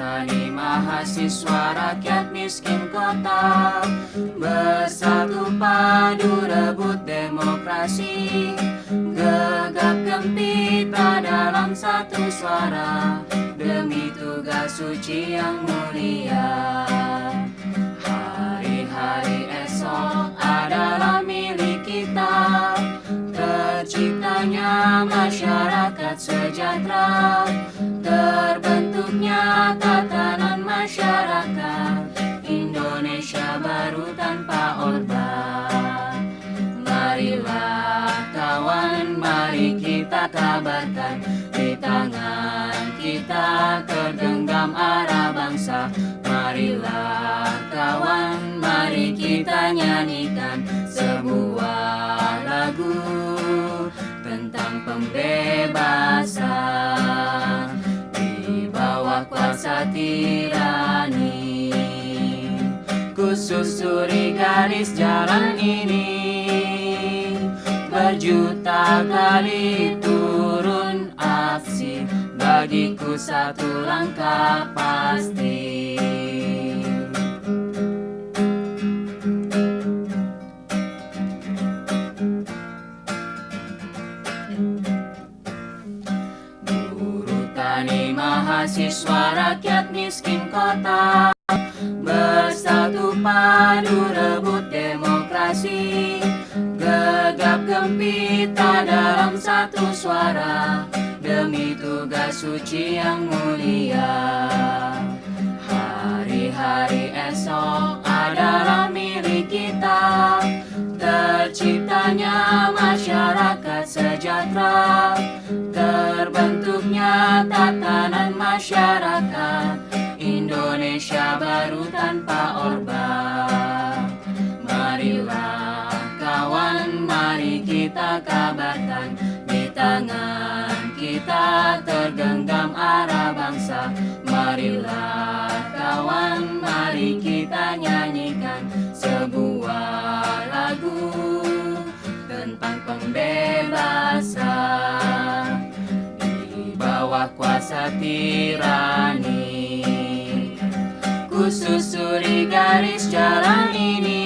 Tani mahasiswa rakyat miskin kota, bersatu padu rebut demokrasi, gegap gempita dalam satu suara, demi tugas suci yang mulia. Hari-hari esok adalah milik kita, terciptanya masyarakat sejahtera, terbentuknya tatanan masyarakat Indonesia baru tanpa Orba. Marilah kawan, mari kita kabarkan, di tangan kita tergenggam arah bangsa. Marilah kawan, mari kita nyanyikan sebuah lagu tentang pembebasan di bawah kuasa tirani. Ku susuri garis jalan ini, berjuta kali turun aksi, bagiku satu langkah pasti. Buruh tani mahasiswa rakyat miskin kota, bersatu padu rebut demokrasi, gegap gempita dalam satu suara, demi tugas suci yang mulia. Hari-hari esok adalah milik kita, terciptanya masyarakat sejahtera, terbentuknya tatanan masyarakat Indonesia baru tanpa Orba. Marilah kawan, mari kita kabarkan, di tangan kita tergenggam arah bangsa. Marilah kawan, mari kita nyanyikan sebuah lagu tentang pembebasan di bawah kuasa tirani. Ku susuri garis jalan ini,